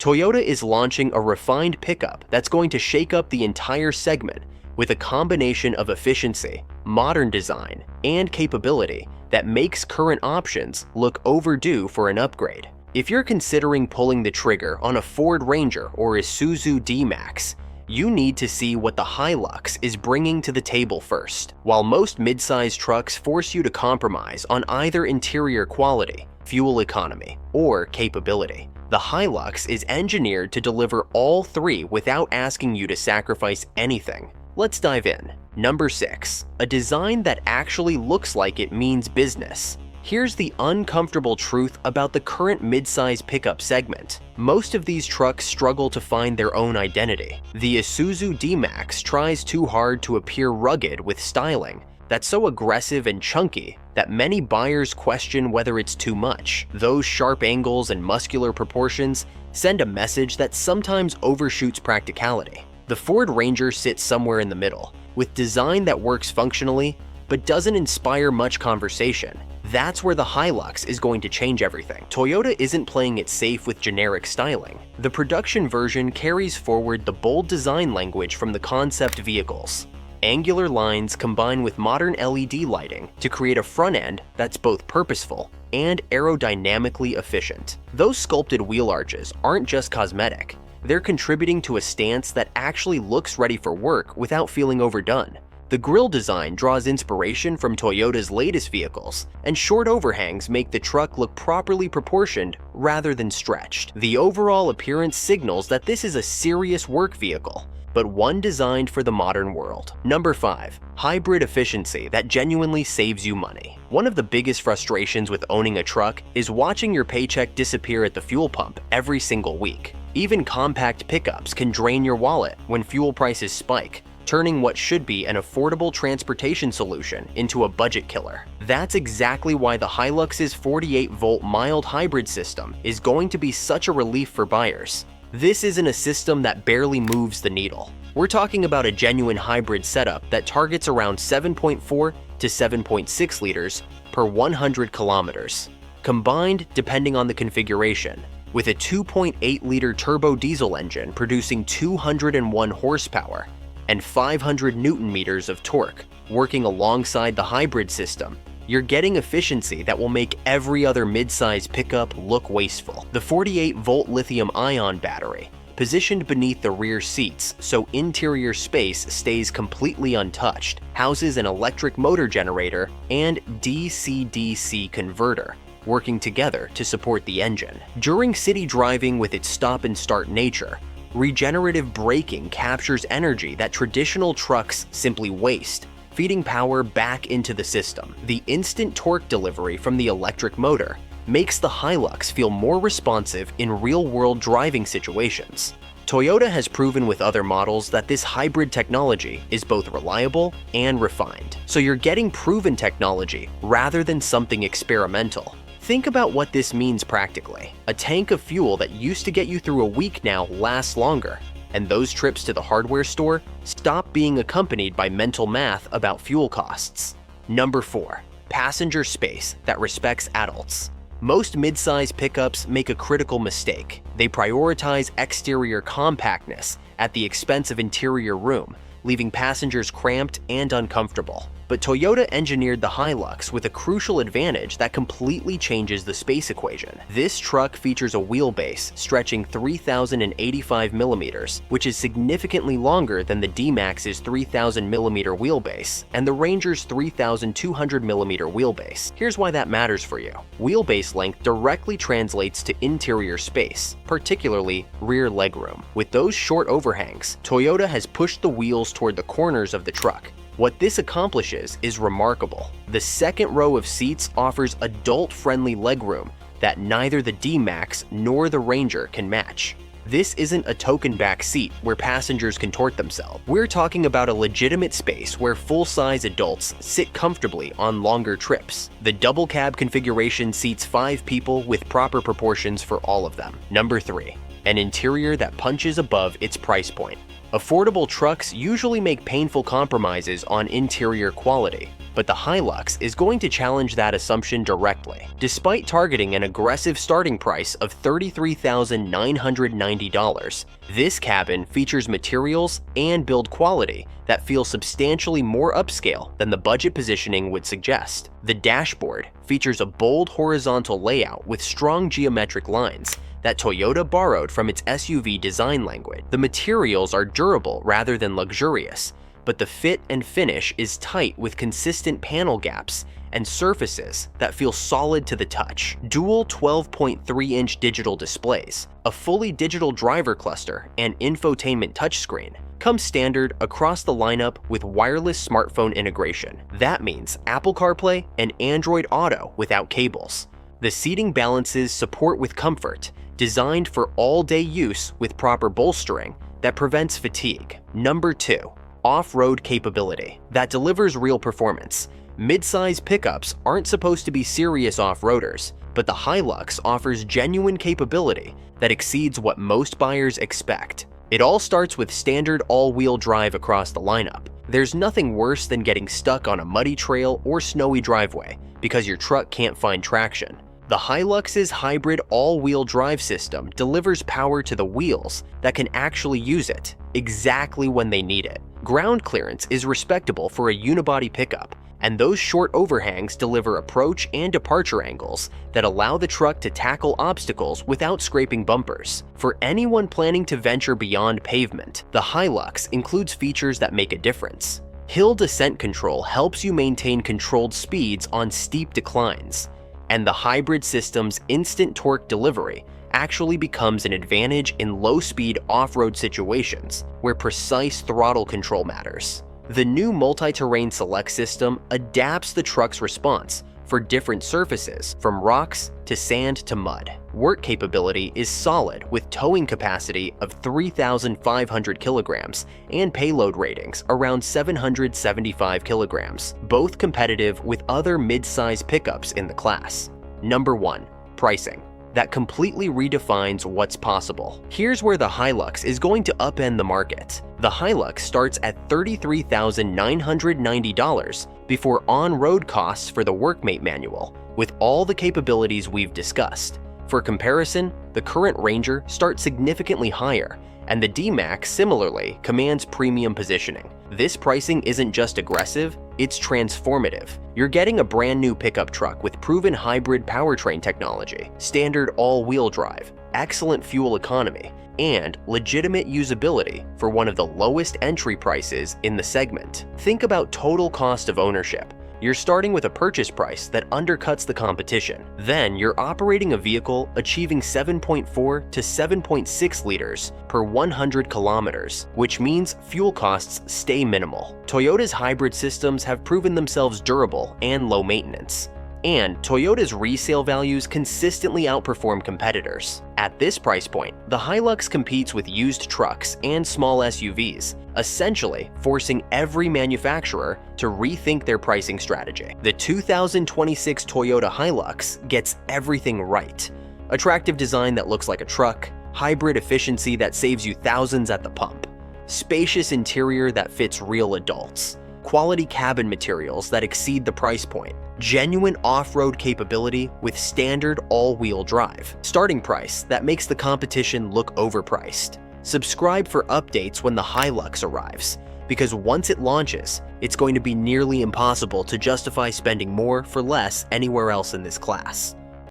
Toyota is launching a refined pickup that's going to shake up the entire segment with a combination of efficiency, modern design, and capability that makes current options look overdue for an upgrade. If you're considering pulling the trigger on a Ford Ranger or Isuzu D-Max, you need to see what the Hilux is bringing to the table first. While most mid-size trucks force you to compromise on either interior quality, fuel economy, or capability, the Hilux is engineered to deliver all three without asking you to sacrifice anything. Let's dive in. Number 6. A design that actually looks like it means business. Here's the uncomfortable truth about the current mid-size pickup segment. Most of these trucks struggle to find their own identity. The Isuzu D-Max tries too hard to appear rugged with styling that's so aggressive and chunky that many buyers question whether it's too much. Those sharp angles and muscular proportions send a message that sometimes overshoots practicality. The Ford Ranger sits somewhere in the middle, with design that works functionally but doesn't inspire much conversation. That's where the Hilux is going to change everything. Toyota isn't playing it safe with generic styling. The production version carries forward the bold design language from the concept vehicles. Angular lines combine with modern LED lighting to create a front end that's both purposeful and aerodynamically efficient. Those sculpted wheel arches aren't just cosmetic. They're contributing to a stance that actually looks ready for work without feeling overdone. The grille design draws inspiration from Toyota's latest vehicles, and short overhangs make the truck look properly proportioned rather than stretched. The overall appearance signals that this is a serious work vehicle, but one designed for the modern world. Number 5. Hybrid efficiency that genuinely saves you money. One of the biggest frustrations with owning a truck is watching your paycheck disappear at the fuel pump every single week. Even compact pickups can drain your wallet when fuel prices spike, turning what should be an affordable transportation solution into a budget killer. That's exactly why the Hilux's 48-volt mild hybrid system is going to be such a relief for buyers. This isn't a system that barely moves the needle. We're talking about a genuine hybrid setup that targets around 7.4 to 7.6 liters per 100 kilometers, combined depending on the configuration, with a 2.8-liter turbo diesel engine producing 201 horsepower and 500 Newton-meters of torque. Working alongside the hybrid system, you're getting efficiency that will make every other mid-size pickup look wasteful. The 48-volt lithium-ion battery, positioned beneath the rear seats so interior space stays completely untouched, houses an electric motor generator and DC-DC converter, working together to support the engine. During city driving with its stop-and-start nature, regenerative braking captures energy that traditional trucks simply waste, feeding power back into the system. The instant torque delivery from the electric motor makes the Hilux feel more responsive in real-world driving situations. Toyota has proven with other models that this hybrid technology is both reliable and refined. So you're getting proven technology rather than something experimental. Think about what this means practically. A tank of fuel that used to get you through a week now lasts longer, and those trips to the hardware store stop being accompanied by mental math about fuel costs. Number 4. Passenger space that respects adults. Most mid-size pickups make a critical mistake. They prioritize exterior compactness at the expense of interior room, leaving passengers cramped and uncomfortable. But Toyota engineered the Hilux with a crucial advantage that completely changes the space equation. This truck features a wheelbase stretching 3,085 millimeters, which is significantly longer than the D-Max's 3,000 millimeter wheelbase and the Ranger's 3,200 millimeter wheelbase. Here's why that matters for you. Wheelbase length directly translates to interior space, particularly rear legroom. With those short overhangs, Toyota has pushed the wheels toward the corners of the truck. What this accomplishes is remarkable. The second row of seats offers adult-friendly legroom that neither the D-Max nor the Ranger can match. This isn't a token back seat where passengers contort themselves. We're talking about a legitimate space where full-size adults sit comfortably on longer trips. The double cab configuration seats 5 people with proper proportions for all of them. Number 3. An interior that punches above its price point. Affordable trucks usually make painful compromises on interior quality, but the Hilux is going to challenge that assumption directly. Despite targeting an aggressive starting price of $33,990, this cabin features materials and build quality that feel substantially more upscale than the budget positioning would suggest. The dashboard features a bold horizontal layout with strong geometric lines that Toyota borrowed from its SUV design language. The materials are durable rather than luxurious, but the fit and finish is tight with consistent panel gaps and surfaces that feel solid to the touch. Dual 12.3-inch digital displays, a fully digital driver cluster, and infotainment touchscreen come standard across the lineup with wireless smartphone integration. That means Apple CarPlay and Android Auto without cables. The seating balances support with comfort, designed for all-day use with proper bolstering that prevents fatigue. Number 2. Off-road capability that delivers real performance. Mid-size pickups aren't supposed to be serious off-roaders, but the Hilux offers genuine capability that exceeds what most buyers expect. It all starts with standard all-wheel drive across the lineup. There's nothing worse than getting stuck on a muddy trail or snowy driveway because your truck can't find traction. The Hilux's hybrid all-wheel drive system delivers power to the wheels that can actually use it exactly when they need it. Ground clearance is respectable for a unibody pickup, and those short overhangs deliver approach and departure angles that allow the truck to tackle obstacles without scraping bumpers. For anyone planning to venture beyond pavement, the Hilux includes features that make a difference. Hill descent control helps you maintain controlled speeds on steep declines, and the hybrid system's instant torque delivery actually becomes an advantage in low-speed off-road situations where precise throttle control matters. The new multi-terrain select system adapts the truck's response for different surfaces, from rocks to sand to mud. Work capability is solid with towing capacity of 3,500 kilograms and payload ratings around 775 kilograms, both competitive with other mid-size pickups in the class. Number 1. Pricing that completely redefines what's possible. Here's where the Hilux is going to upend the market. The Hilux starts at $33,990 before on-road costs for the Workmate manual, with all the capabilities we've discussed. For comparison, the current Ranger starts significantly higher, and the D-Max similarly commands premium positioning. This pricing isn't just aggressive, it's transformative. You're getting a brand new pickup truck with proven hybrid powertrain technology, standard all-wheel drive, excellent fuel economy, and legitimate usability for one of the lowest entry prices in the segment. Think about total cost of ownership. You're starting with a purchase price that undercuts the competition. Then you're operating a vehicle achieving 7.4 to 7.6 liters per 100 kilometers, which means fuel costs stay minimal. Toyota's hybrid systems have proven themselves durable and low maintenance, and Toyota's resale values consistently outperform competitors. At this price point, the Hilux competes with used trucks and small SUVs, essentially forcing every manufacturer to rethink their pricing strategy. The 2026 Toyota Hilux gets everything right. Attractive design that looks like a truck, hybrid efficiency that saves you thousands at the pump, spacious interior that fits real adults, quality cabin materials that exceed the price point, genuine off-road capability with standard all-wheel drive, starting price that makes the competition look overpriced. Subscribe for updates when the Hilux arrives, because once it launches, it's going to be nearly impossible to justify spending more for less anywhere else in this class.